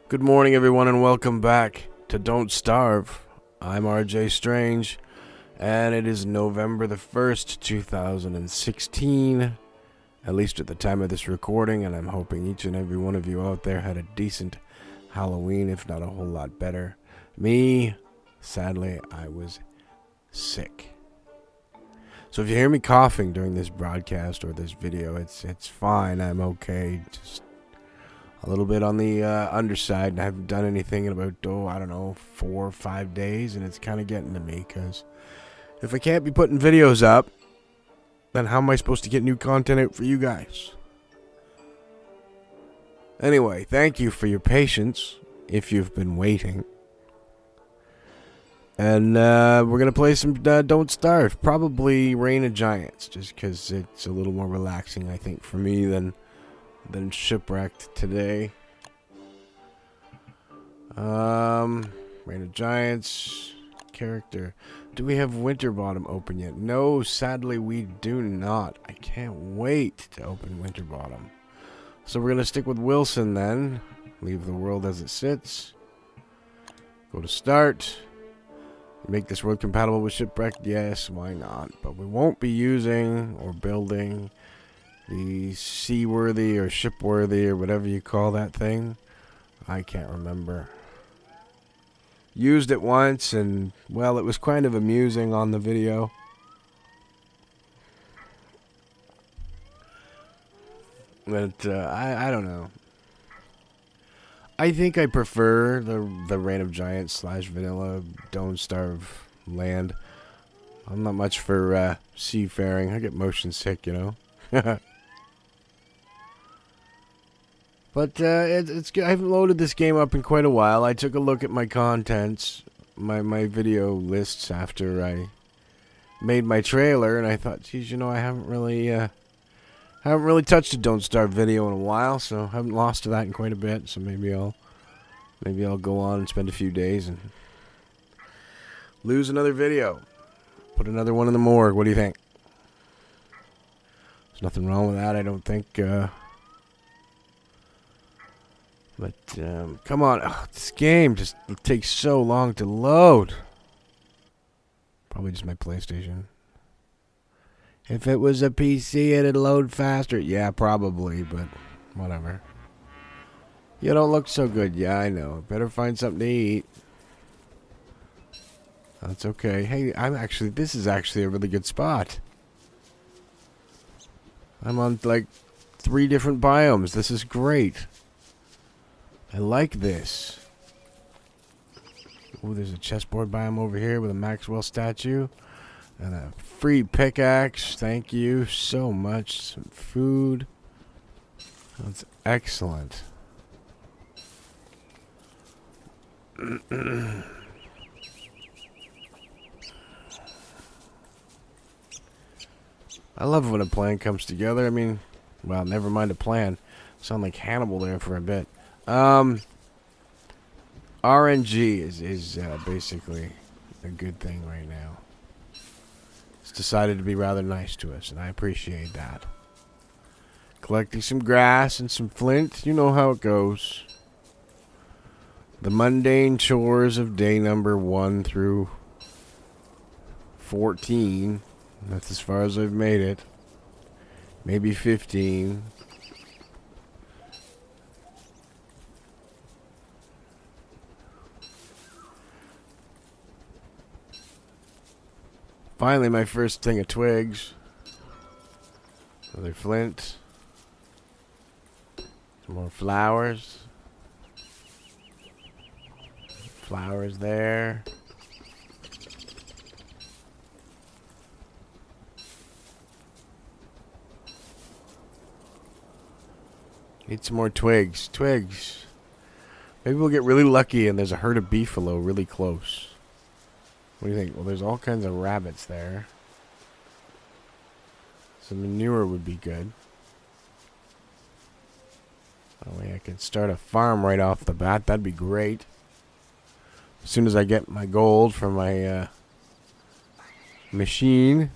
Good morning, everyone, and welcome back to Don't Starve. I'm RJ Strange, and it is November the 1st, 2016, at least at the time of this recording, and I'm hoping each and every one of you out there had a decent Halloween, if not a whole lot better. Me, sadly, I was sick. So if you hear me coughing during this broadcast or this video, it's fine. I'm okay. Just a little bit on the underside, and I haven't done anything in about, 4 or 5 days, and it's kind of getting to me, because if I can't be putting videos up, then how am I supposed to get new content out for you guys? Anyway, thank you for your patience, if you've been waiting. And we're going to play some Don't Starve, probably Reign of Giants, just because it's a little more relaxing, I think, for me than Shipwrecked today. Reign of Giants character. Do we have Winterbottom open yet? No, sadly we do not. I can't wait to open Winterbottom. So we're gonna stick with Wilson then. Leave the world as it sits. Go to start. Make this world compatible with Shipwrecked? Yes, why not? But we won't be using or building the seaworthy or shipworthy or whatever you call that thing. I can't remember. Used it once, and well, it was kind of amusing on the video. But I don't know. I think I prefer the Reign of Giants / vanilla Don't Starve land. I'm not much for seafaring. I get motion sick, you know. But it's good. I haven't loaded this game up in quite a while. I took a look at my contents, my video lists after I made my trailer, and I thought, geez, I haven't really touched a Don't Starve video in a while, so I haven't lost to that in quite a bit. So maybe I'll go on and spend a few days and lose another video, put another one in the morgue. What do you think? There's nothing wrong with that, I don't think. But, come on. Oh, this game just takes so long to load. Probably just my PlayStation. If it was a PC, it'd load faster. Yeah, probably, but whatever. You don't look so good. Yeah, I know. Better find something to eat. That's okay. Hey, this is actually a really good spot. I'm on, like, 3 different biomes. This is great. I like this. Oh, there's a chessboard biome over here with a Maxwell statue. And a free pickaxe. Thank you so much. Some food. That's excellent. I love when a plan comes together. I mean, well, never mind a plan. Sound like Hannibal there for a bit. RNG is basically a good thing right now. It's decided to be rather nice to us, and I appreciate that. Collecting some grass and some flint. You know how it goes. The mundane chores of day number 1 through 14. That's as far as I've made it. Maybe 15. Finally, my first thing of twigs. Another flint. Some more flowers. Flowers there. Need some more twigs. Twigs. Maybe we'll get really lucky and there's a herd of beefalo really close. What do you think? Well, there's all kinds of rabbits there. Some manure would be good. That way I could start a farm right off the bat. That'd be great. As soon as I get my gold from my machine.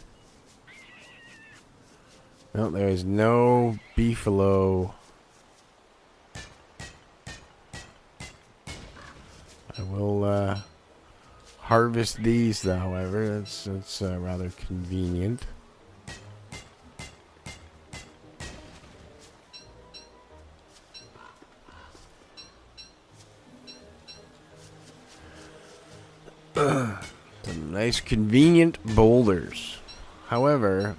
No, there is no beefalo I will harvest these, though, however. That's rather convenient. Some nice convenient boulders. However,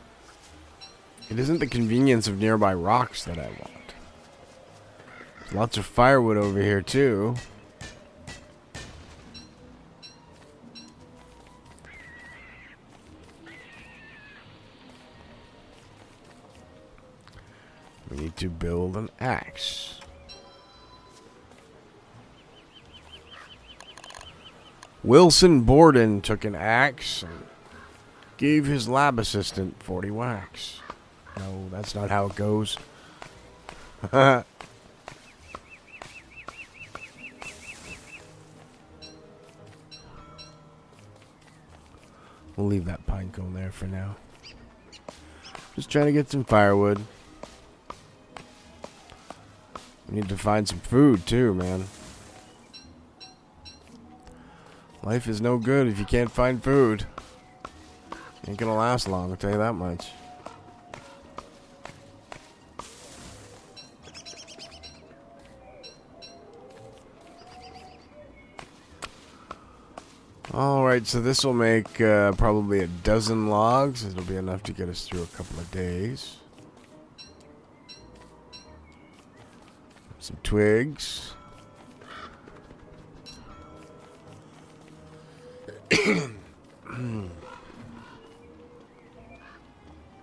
it isn't the convenience of nearby rocks that I want. There's lots of firewood over here too. We need to build an axe. Wilson Borden took an axe and gave his lab assistant 40 wax. No, that's not how it goes. We'll leave that pine cone there for now. Just trying to get some firewood. We need to find some food too, man. Life is no good if you can't find food. Ain't gonna last long, I'll tell you that much. Alright, so this will make probably a dozen logs. It'll be enough to get us through a couple of days. Some twigs.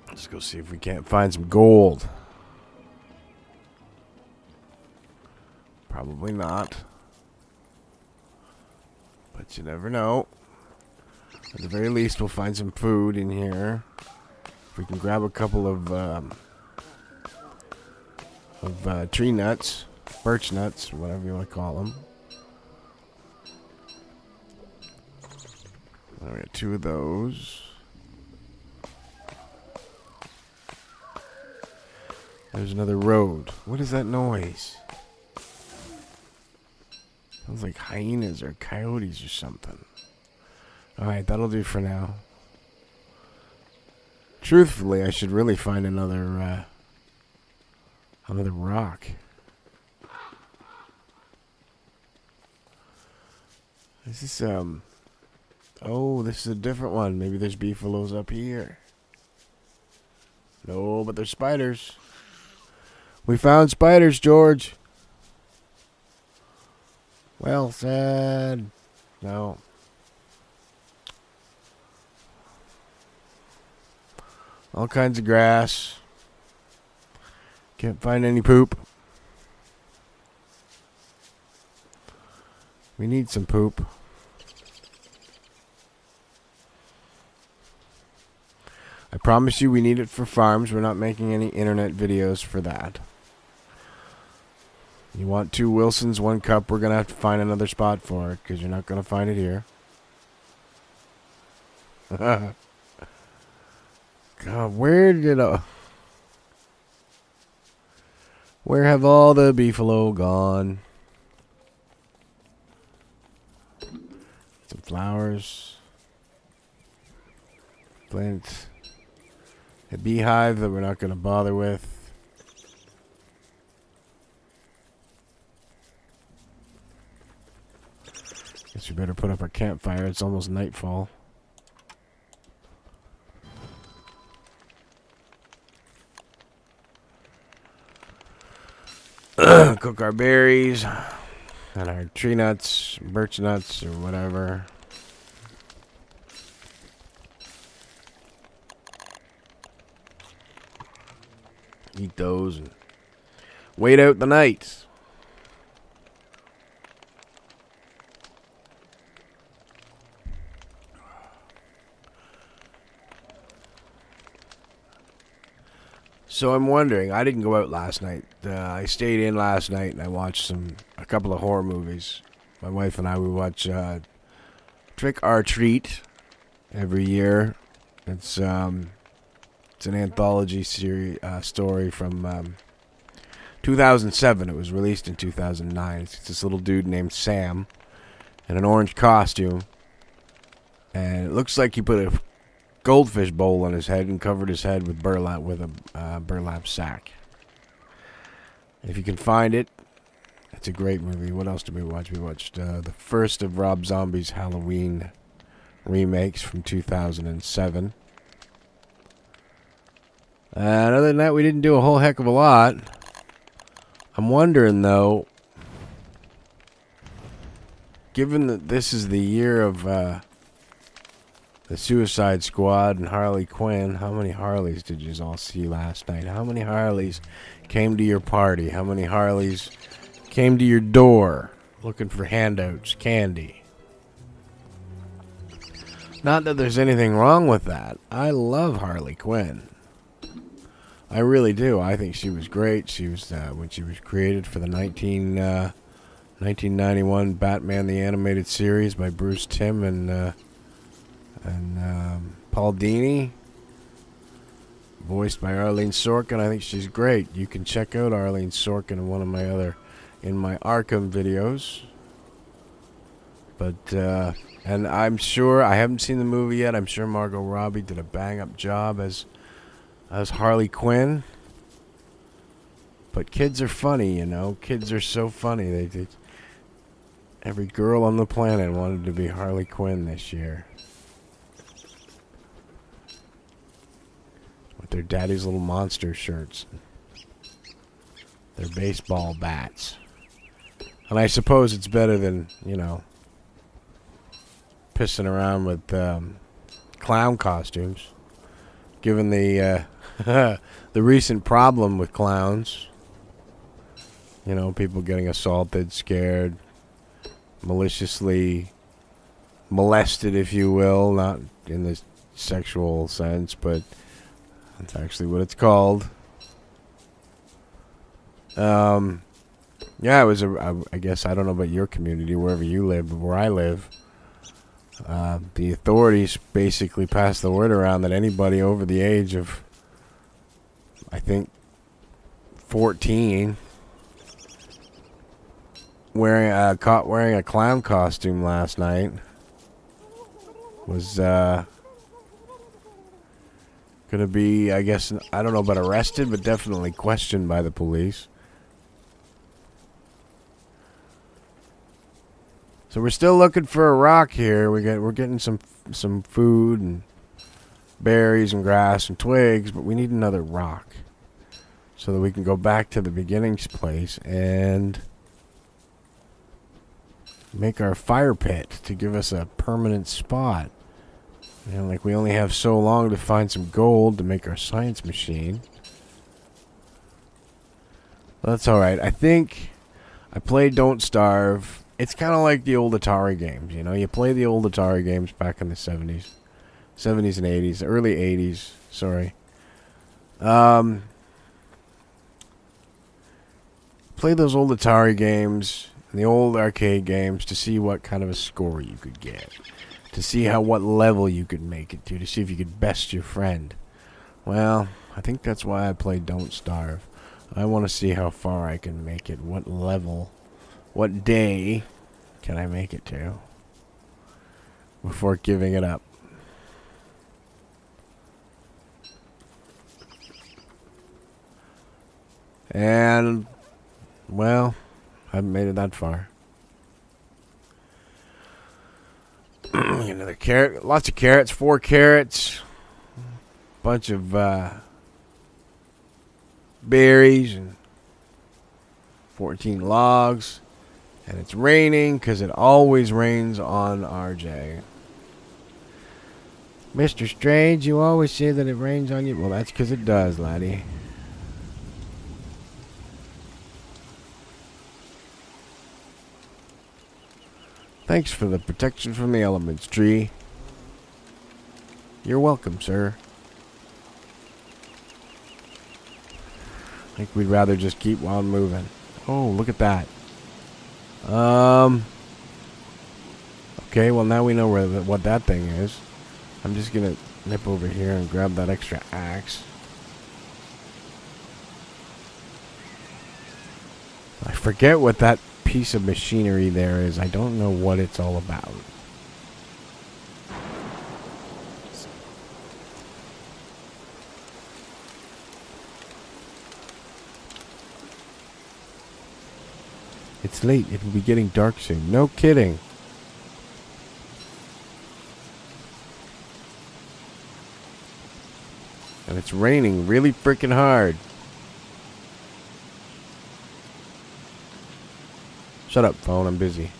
Let's go see if we can't find some gold. Probably not. But you never know. At the very least, we'll find some food in here. If we can grab a couple of tree nuts, birch nuts, whatever you want to call them. We got 2 of those. There's another road. What is that noise? Sounds like hyenas or coyotes or something. Alright, that'll do for now. Truthfully, I should really find another rock. Is this, oh, this is a different one. Maybe there's beefaloes up here. No, but there's spiders. We found spiders, George. Well said. No. All kinds of grass. Can't find any poop. We need some poop. I promise you we need it for farms. We're not making any internet videos for that. You want 2 Wilsons, 1 cup, we're going to have to find another spot for it, because you're not going to find it here. God, where have all the beefalo gone? Some flowers. Plant a beehive that we're not going to bother with. Guess we better put up our campfire. It's almost nightfall. Cook our berries and our tree nuts, birch nuts, or whatever. Eat those and wait out the night. So I'm wondering, I didn't go out last night. I stayed in last night and I watched a couple of horror movies. My wife and I, we watch Trick or Treat every year. It's an anthology series story from 2007. It was released in 2009. It's this little dude named Sam, in an orange costume. And it looks like he put a goldfish bowl on his head and covered his head with a burlap sack. If you can find it, it's a great movie. What else did we watch? We watched the first of Rob Zombie's Halloween remakes from 2007. And other than that, we didn't do a whole heck of a lot. I'm wondering, though, given that this is the year of the Suicide Squad and Harley Quinn, how many Harleys did you all see last night? How many Harleys came to your party? How many Harleys came to your door looking for handouts, candy? Not that there's anything wrong with that. I love Harley Quinn. I really do. I think she was great. She was when she was created for the 1991 Batman the Animated Series by Bruce Timm and Paul Dini, voiced by Arlene Sorkin. I think she's great. You can check out Arlene Sorkin in one of my Arkham videos. But and I'm sure, I haven't seen the movie yet. I'm sure Margot Robbie did a bang-up job as Harley Quinn. But kids are funny, you know. Kids are so funny. Every girl on the planet wanted to be Harley Quinn this year. With their daddy's little monster shirts. Their baseball bats. And I suppose it's better than, you know, pissing around with clown costumes. Given the the recent problem with clowns. You know, people getting assaulted, scared, maliciously molested, if you will. Not in the sexual sense, but that's actually what it's called. Yeah, it was I guess, I don't know about your community, wherever you live, but where I live, the authorities basically passed the word around that anybody over the age of, I think, 14, caught wearing a clown costume last night was gonna be, I guess, I don't know about arrested, but definitely questioned by the police. So we're still looking for a rock here. We're getting some food and berries and grass and twigs, but we need another rock so that we can go back to the beginning's place and make our fire pit to give us a permanent spot. You know, like we only have so long to find some gold to make our science machine. Well, that's alright. I think I played Don't Starve. It's kind of like the old Atari games, you know. You play the old Atari games back in the 70s and 80s, early 80s, sorry. Play those old Atari games and the old arcade games to see what kind of a score you could get. To see what level you could make it to see if you could best your friend. Well, I think that's why I play Don't Starve. I want to see how far I can make it. What level, what day can I make it to before giving it up? And, well, I haven't made it that far. Another carrot, lots of carrots, 4 carrots, bunch of berries, and 14 logs. And it's raining because it always rains on RJ. Mr. Strange, you always say that it rains on you. Well, that's because it does, laddie. Thanks for the protection from the elements, tree. You're welcome, sir. I think we'd rather just keep on moving. Oh, look at that. Okay, well now we know what that thing is. I'm just gonna nip over here and grab that extra axe. I forget what that piece of machinery there is. I don't know what it's all about. It's late. It will be getting dark soon. No kidding. And it's raining really freaking hard. Shut up, phone. I'm busy.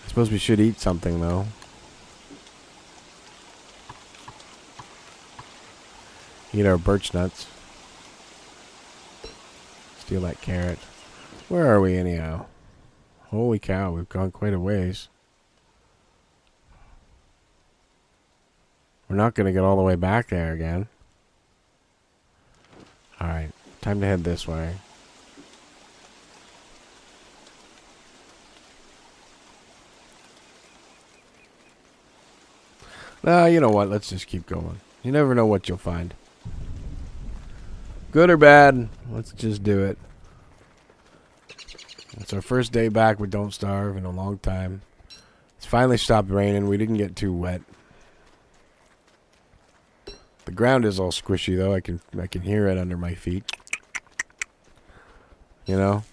I suppose we should eat something, though. Eat our birch nuts. Steal that carrot. Where are we, anyhow? Holy cow, we've gone quite a ways. We're not going to get all the way back there again. Alright, time to head this way. Nah, you know what? Let's just keep going. You never know what you'll find. Good or bad, let's just do it. It's our first day back with Don't Starve in a long time. It's finally stopped raining. We didn't get too wet. The ground is all squishy though. I can hear it under my feet. You know?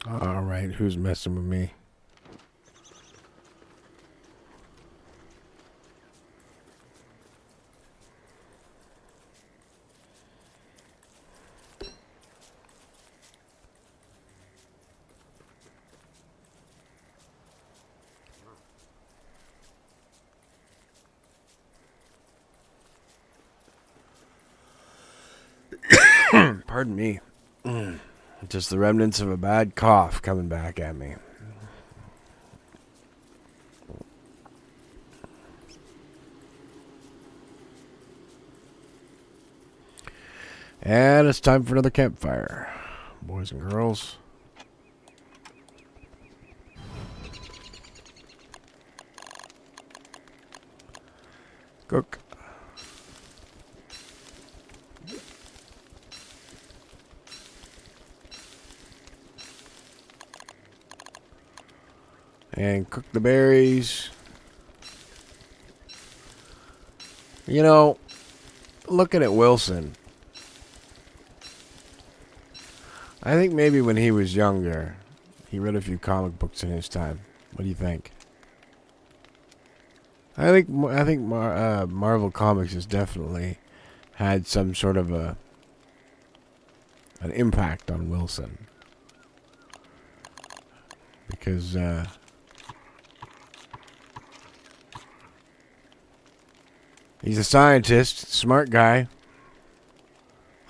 Alright, who's messing with me? Pardon me. Just the remnants of a bad cough coming back at me. And it's time for another campfire. Boys and girls. Cook. And cook the berries. You know, looking at Wilson, I think maybe when he was younger, he read a few comic books in his time. What do you think? I think Marvel Comics has definitely had some sort of an impact on Wilson, because he's a scientist, smart guy,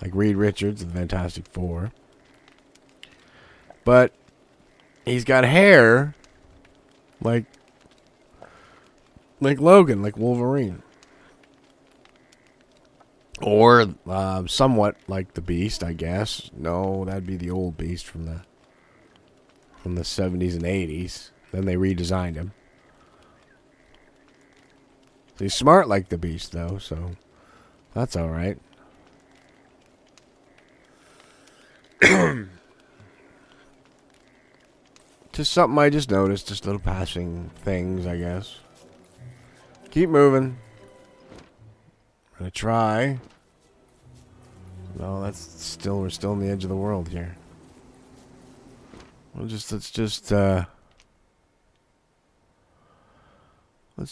like Reed Richards of the Fantastic Four. But he's got hair like Logan, like Wolverine. Or somewhat like the Beast, I guess. No, that'd be the old Beast from the 70s and 80s. Then they redesigned him. He's smart like the Beast, though, so that's all right. Just something I just noticed, just little passing things, I guess. Keep moving. Gonna try. No, we're still on the edge of the world here. Let's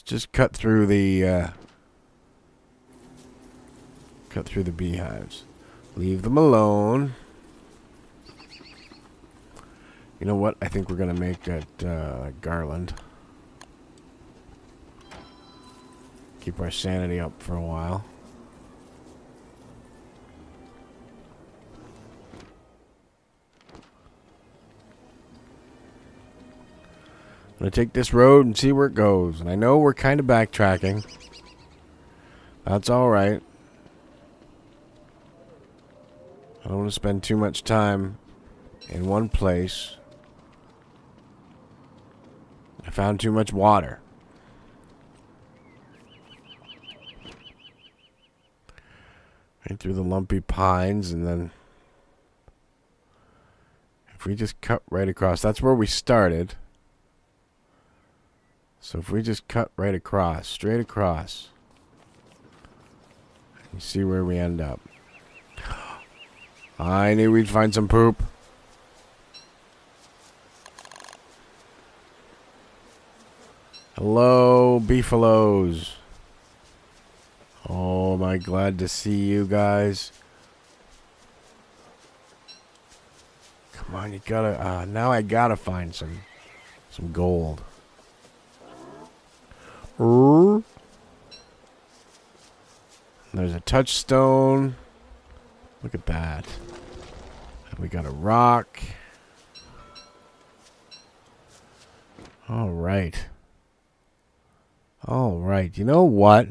just cut through the beehives. Leave them alone. You know what? I think we're gonna make that garland. Keep our sanity up for a while. I'm gonna take this road and see where it goes. And I know we're kind of backtracking. That's alright. I don't want to spend too much time in one place. I found too much water. Right through the lumpy pines, and then if we just cut right across, that's where we started. So if we just cut right across, straight across, you see where we end up. I knew we'd find some poop. Hello, beefaloes. Oh, am I glad to see you guys. Come on, you gotta, now I gotta find some gold. There's a touchstone. Look at that. And we got a rock. All right. All right. You know what?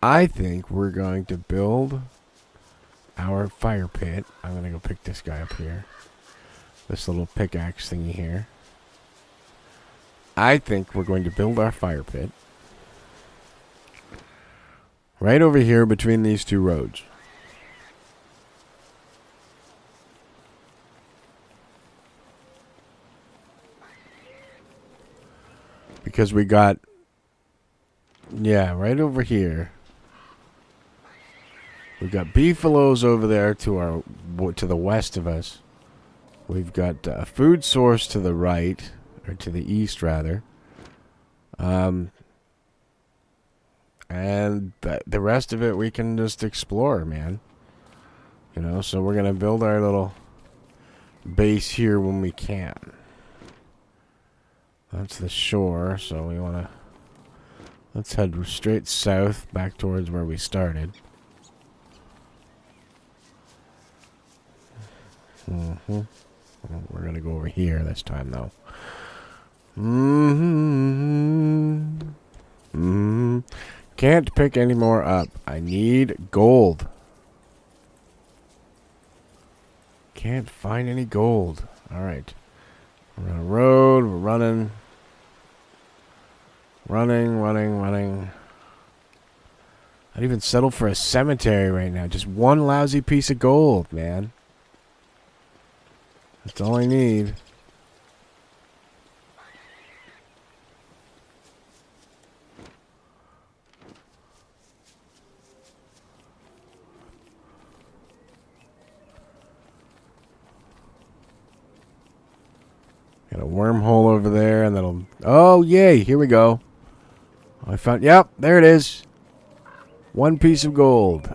I think we're going to build our fire pit. I'm going to go pick this guy up here. This little pickaxe thingy here. I think we're going to build our fire pit right over here between these two roads. Because we got, yeah, right over here. We've got beefaloes over there to the west of us. We've got a food source to the right, or to the east rather. And the rest of it we can just explore, man. You know, so we're gonna build our little base here when we can. That's the shore, so we wanna, let's head straight south back towards where we started. We're gonna go over here this time, though. Can't pick any more up. I need gold. Can't find any gold. Alright. We're on a road. We're running. Running. I'd even settle for a cemetery right now. Just one lousy piece of gold, man. That's all I need. Got a wormhole over there, and that'll... Oh, yay! Here we go. I found... Yep, there it is. One piece of gold.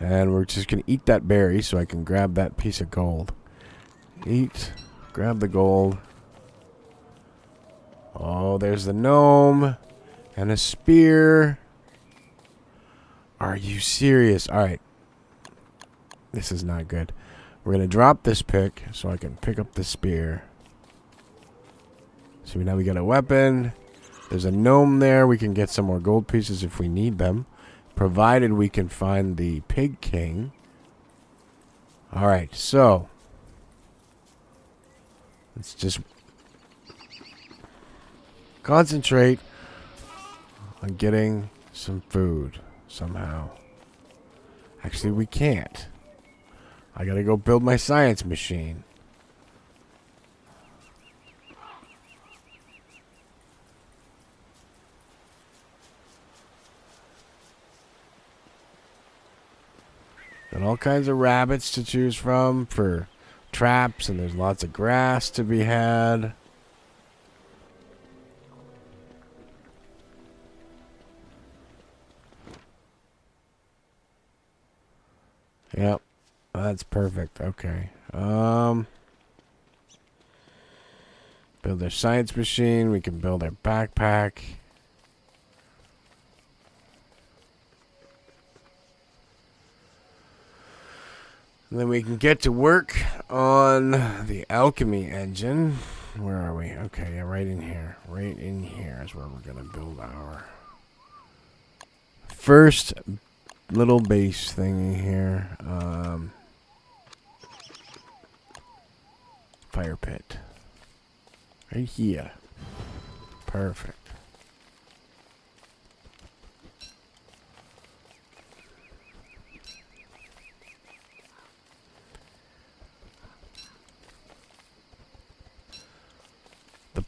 And we're just going to eat that berry so I can grab that piece of gold. Eat. Grab the gold. Oh, there's the gnome. And a spear. Are you serious? Alright. This is not good. We're going to drop this pick so I can pick up the spear. So now we got a weapon. There's a gnome there. We can get some more gold pieces if we need them. Provided we can find the pig king. Alright, so. Let's just concentrate on getting some food somehow. Actually, we can't. I gotta go build my science machine. Got all kinds of rabbits to choose from for traps, and there's lots of grass to be had. Yep, that's perfect. Okay. Build our science machine. We can build our backpack. And then we can get to work on the alchemy engine. Where are we? Okay, yeah, right in here. Right in here is where we're going to build our first little base thing here. Fire pit. Right here. Perfect.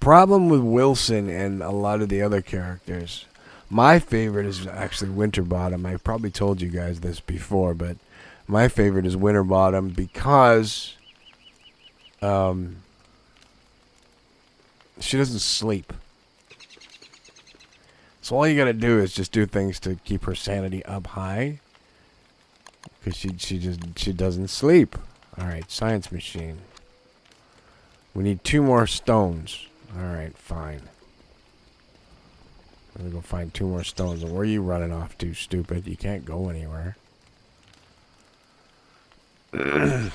problem with Wilson and a lot of the other characters, my favorite is actually Winterbottom. I probably told you guys this before, but my favorite is Winterbottom because she doesn't sleep. So all you gotta do is just do things to keep her sanity up high, because she doesn't sleep. All right, science machine. We need 2 more stones. All right, fine. I'm gonna go find 2 more stones. And where are you running off to, stupid? You can't go anywhere. I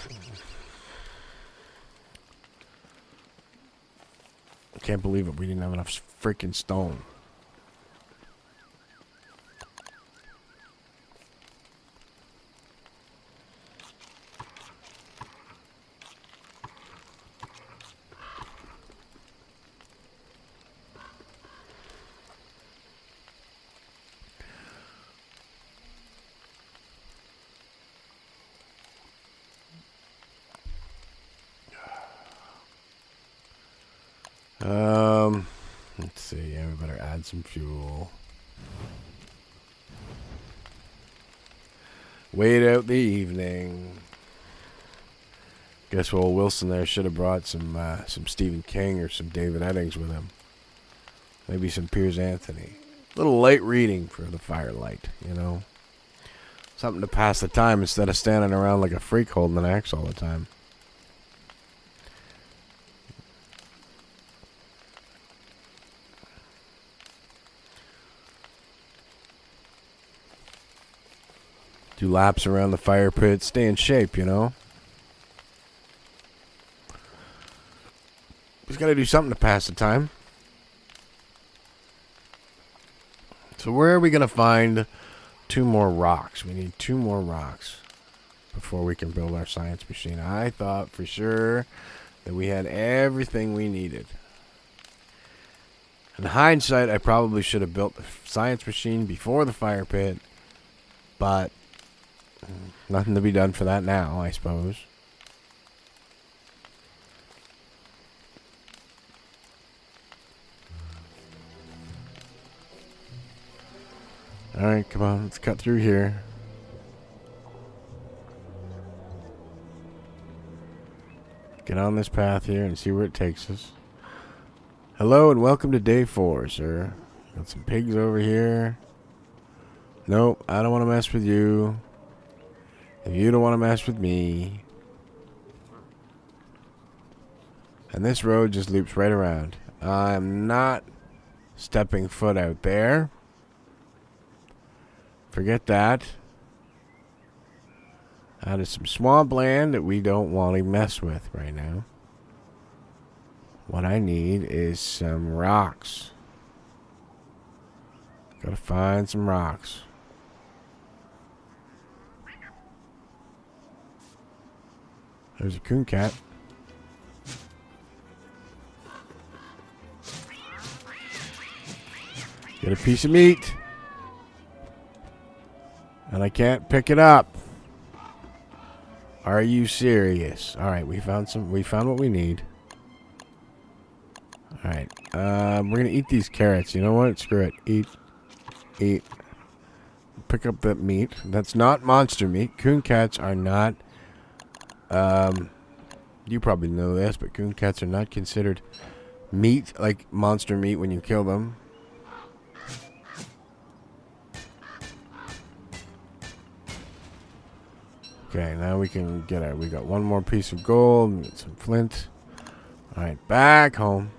can't believe it. We didn't have enough freaking stone. Let's see. Yeah, we better add some fuel. Wait out the evening. Guess well, Wilson there should have brought some Stephen King or some David Eddings with him. Maybe some Piers Anthony. A little light reading for the firelight, you know. Something to pass the time instead of standing around like a freak holding an axe all the time. Do laps around the fire pit, stay in shape, you know. Just gotta do something to pass the time. So where are we gonna find 2 more rocks? We need 2 more rocks before we can build our science machine. I thought for sure that we had everything we needed. In hindsight, I probably should have built the science machine before the fire pit, but nothing to be done for that now, I suppose. Alright, come on, let's cut through here. Get on this path here and see where it takes us. Hello and welcome to day 4, sir. Got some pigs over here. Nope, I don't want to mess with you. If you don't want to mess with me. And this road just loops right around. I'm not stepping foot out there. Forget that. That is some swamp land that we don't want to mess with right now. What I need is some rocks. Gotta find some rocks. There's a coon cat. Get a piece of meat. And I can't pick it up. Are you serious? Alright, we found what we need. Alright. We're gonna eat these carrots. You know what? Screw it. Eat. Pick up that meat. That's not monster meat. Coon cats are not you probably know this, but coon cats are not considered meat, like monster meat when you kill them. Okay, now we can get our, we got 1 more piece of gold, and some flint. Alright, back home.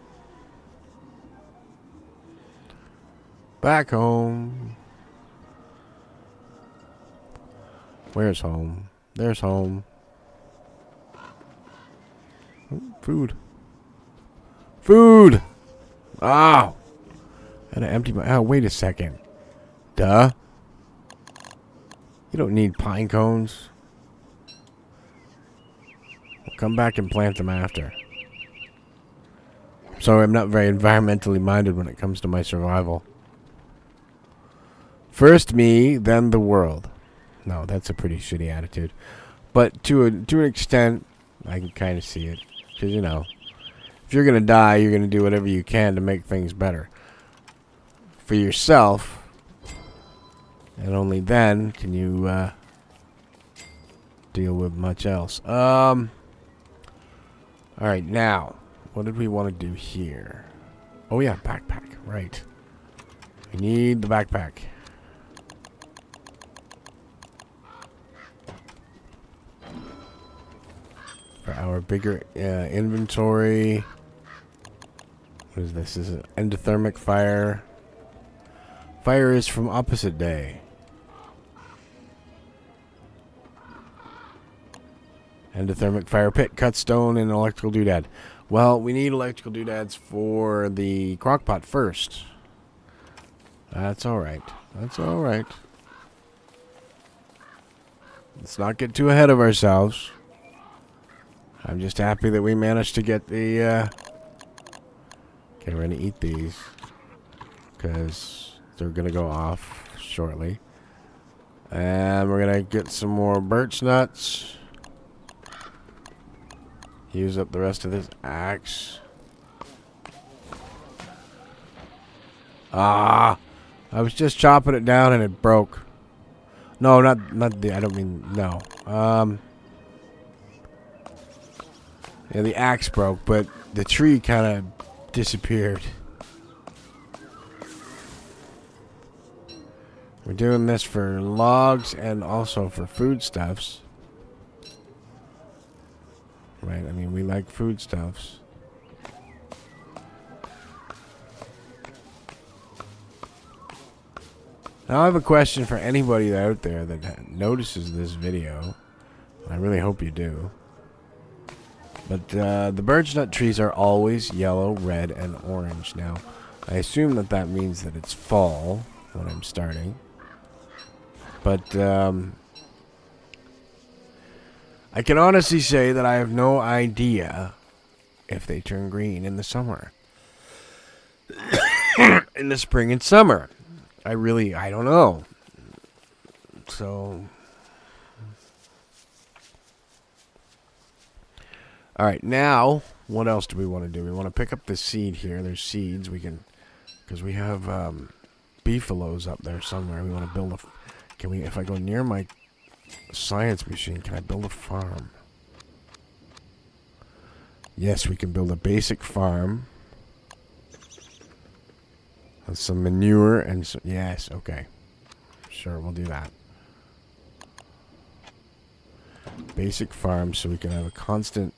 Back home. Where's home? There's home. Food. Food! Oh! I gotta empty my... Oh, wait a second. Duh. You don't need pine cones. We'll come back and plant them after. Sorry, I'm not very environmentally minded when it comes to my survival. First me, then the world. No, that's a pretty shitty attitude. But to an extent, I can kind of see it. Because, you know, if you're going to die, you're going to do whatever you can to make things better for yourself. And only then can you deal with much else. Alright, now, what did we want to do here? Oh yeah, backpack, right. We need the backpack. For our bigger inventory. What is this? This is an endothermic fire. Fire is from opposite day. Endothermic fire pit, cut stone, and electrical doodad. Well, we need electrical doodads for the crockpot first. That's alright. That's alright. Let's not get too ahead of ourselves. I'm just happy that we managed to get the... Okay, we're going to eat these. Because they're going to go off shortly. And we're going to get some more birch nuts. Use up the rest of this axe. Ah! I was just chopping it down and it broke. No, not the... I don't mean... No. Yeah, the axe broke, but the tree kind of disappeared. We're doing this for logs and also for foodstuffs. Right, I mean, we like foodstuffs. Now I have a question for anybody out there that notices this video. I really hope you do. But the birch nut trees are always yellow, red, and orange. Now, I assume that that means that it's fall when I'm starting. But I can honestly say that I have no idea if they turn green in the summer. In the spring and summer. I don't know. So... Alright, now, what else do we want to do? We want to pick up this seed here. There's seeds. We can... Because we have beefaloes up there somewhere. We want to build a... Can we... If I go near my science machine, can I build a farm? Yes, we can build a basic farm. With some manure and... Yes, okay. Sure, we'll do that. Basic farm so we can have a constant...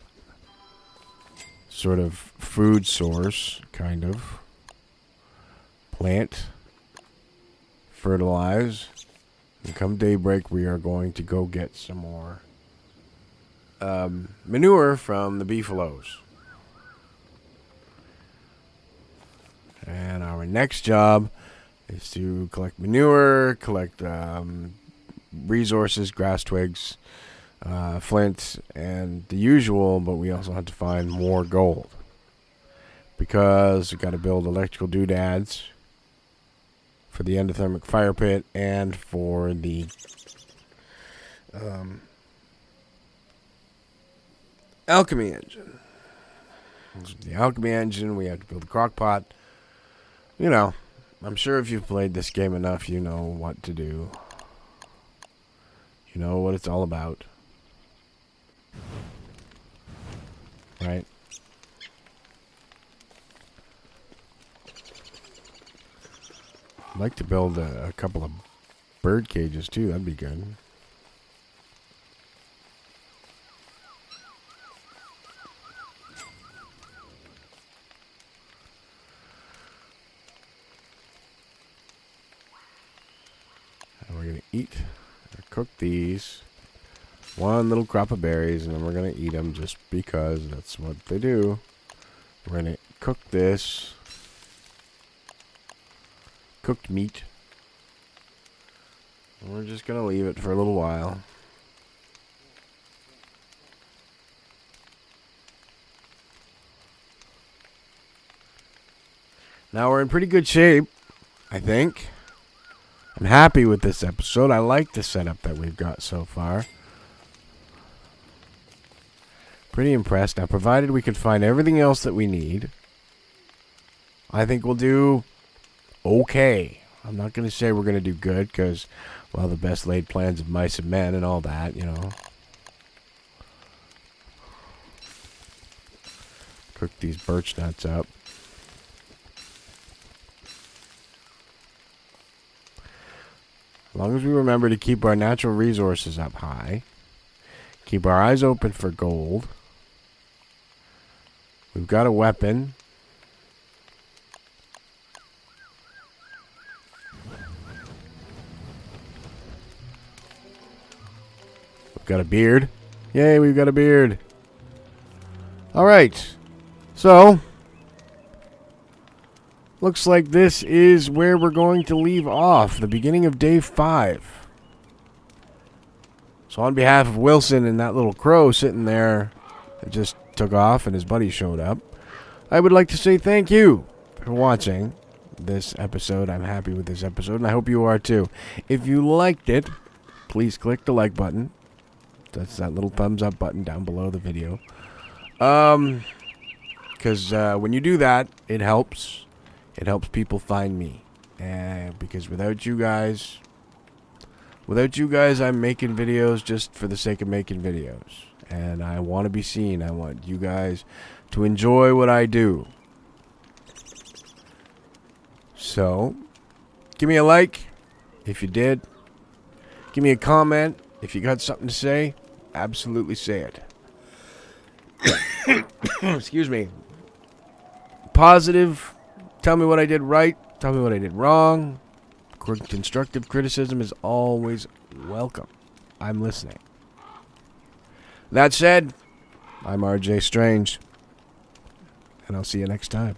sort of food source, kind of. Plant. Fertilize. And come daybreak, we are going to go get some more manure from the beefaloes. And our next job is to collect manure, collect resources, grass twigs, flint, and the usual, but we also have to find more gold. Because we've got to build electrical doodads for the endothermic fire pit and for the alchemy engine. The alchemy engine, we have to build a crock pot. You know, I'm sure if you've played this game enough, you know what to do. You know what it's all about. Right? I'd like to build a couple of bird cages too, that'd be good. And we're gonna eat or cook these. One little crop of berries, and then we're gonna eat them just because that's what they do. We're gonna cook this. Cooked meat. And we're just gonna leave it for a little while. Now we're in pretty good shape, I think. I'm happy with this episode. I like the setup that we've got so far. Pretty impressed. Now, provided we can find everything else that we need, I think we'll do okay. I'm not going to say we're going to do good because, well, the best laid plans of mice and men and all that, you know. Cook these birch nuts up. As long as we remember to keep our natural resources up high, keep our eyes open for gold. We've got a weapon. We've got a beard. Yay, we've got a beard. Alright. So, looks like this is where we're going to leave off. The beginning of day 5. So on behalf of Wilson and that little crow sitting there that just took off and his buddy showed up, I would like to say thank you for watching this episode. I'm happy with this episode, and I hope you are too. If you liked it, please click the like button. That's that little thumbs up button down below the video. Because when you do that, it helps. It helps people find me. Because without you guys, I'm making videos just for the sake of making videos. And I want to be seen. I want you guys to enjoy what I do. So, give me a like if you did. Give me a comment if you got something to say. Absolutely say it. Excuse me. Positive. Tell me what I did right. Tell me what I did wrong. Constructive criticism is always welcome. I'm listening. That said, I'm RJ Strange, and I'll see you next time.